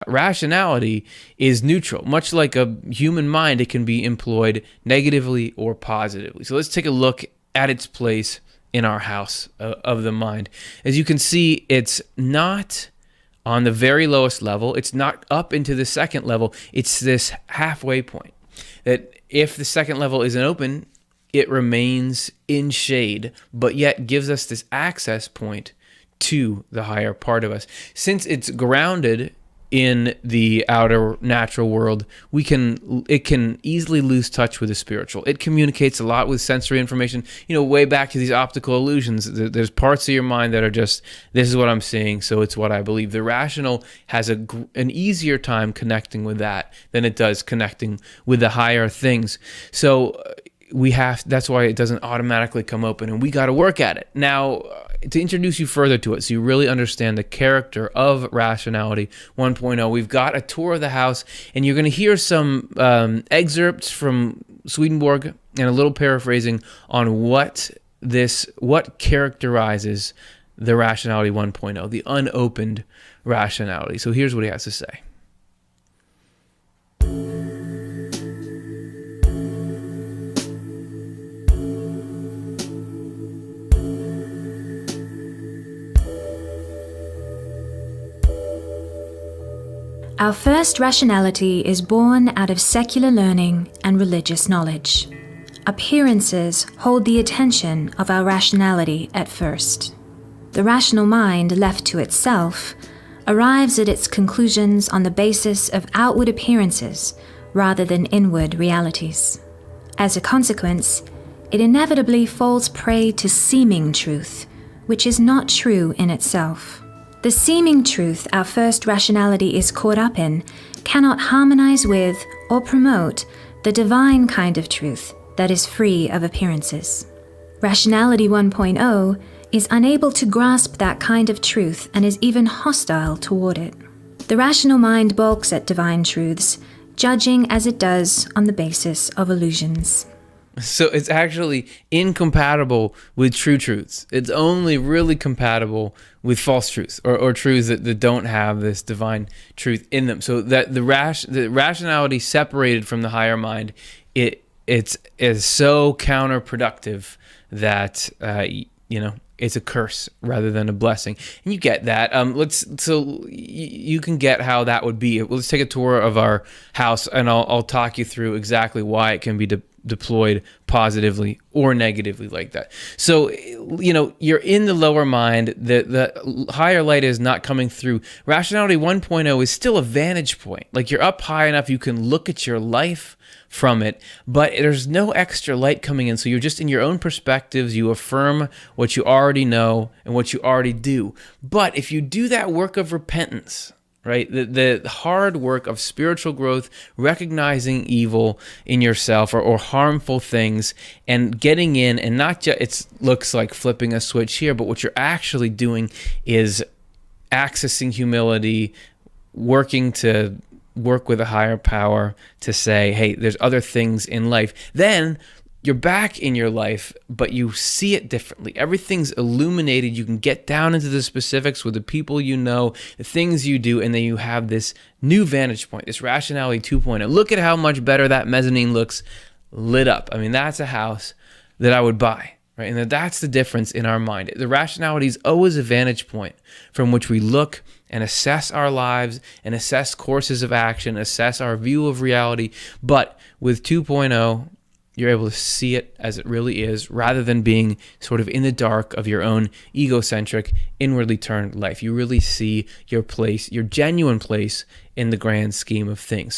Rationality is neutral. Much like a human mind, it can be employed negatively or positively. So let's take a look at its place in our house of the mind. As you can see, it's not on the very lowest level. It's not up into the second level. It's this halfway point that if the second level isn't open, it remains in shade, but yet gives us this access point to the higher part of us. Since it's grounded in the outer natural world, it can easily lose touch with the spiritual. It communicates a lot with sensory information, way back to these optical illusions. There's parts of your mind that are just, this is what I'm seeing, so it's what I believe. The rational has an easier time connecting with that than it does connecting with the higher things. So that's why it doesn't automatically come open, and we got to work at it. Now, to introduce you further to it so you really understand the character of Rationality 1.0, we've got a tour of the house, and you're going to hear some excerpts from Swedenborg and a little paraphrasing on what characterizes the Rationality 1.0, the unopened rationality. So here's what he has to say. Our first rationality is born out of secular learning and religious knowledge. Appearances hold the attention of our rationality at first. The rational mind, left to itself, arrives at its conclusions on the basis of outward appearances rather than inward realities. As a consequence, it inevitably falls prey to seeming truth, which is not true in itself. The seeming truth our first rationality is caught up in cannot harmonize with or promote the divine kind of truth that is free of appearances. Rationality 1.0 is unable to grasp that kind of truth and is even hostile toward it. The rational mind balks at divine truths, judging as it does on the basis of illusions. So it's actually incompatible with true truths. It's only really compatible with false truths or truths that don't have this divine truth in them. So that the rationality separated from the higher mind, it is so counterproductive that it's a curse rather than a blessing. And you get that. You can get how that would be. Let's take a tour of our house, and I'll talk you through exactly why it can be deployed positively or negatively like that. So, you're in the lower mind. The higher light is not coming through. Rationality 1.0 is still a vantage point. Like, you're up high enough you can look at your life from it, but there's no extra light coming in. So you're just in your own perspectives. You affirm what you already know and what you already do. But if you do that work of repentance, right, the hard work of spiritual growth, recognizing evil in yourself or harmful things, and getting in, and not just, it looks like flipping a switch here, but what you're actually doing is accessing humility, working with a higher power to say, hey, there's other things in life. Then you're back in your life, but you see it differently. Everything's illuminated. You can get down into the specifics with the people you know, the things you do, and then you have this new vantage point, this Rationality 2.0. Look at how much better that mezzanine looks lit up. I mean, that's a house that I would buy, right? And that's the difference in our mind. The rationality is always a vantage point from which we look and assess our lives and assess courses of action, assess our view of reality. But with 2.0, you're able to see it as it really is, rather than being sort of in the dark of your own egocentric, inwardly turned life. You really see your place, your genuine place in the grand scheme of things.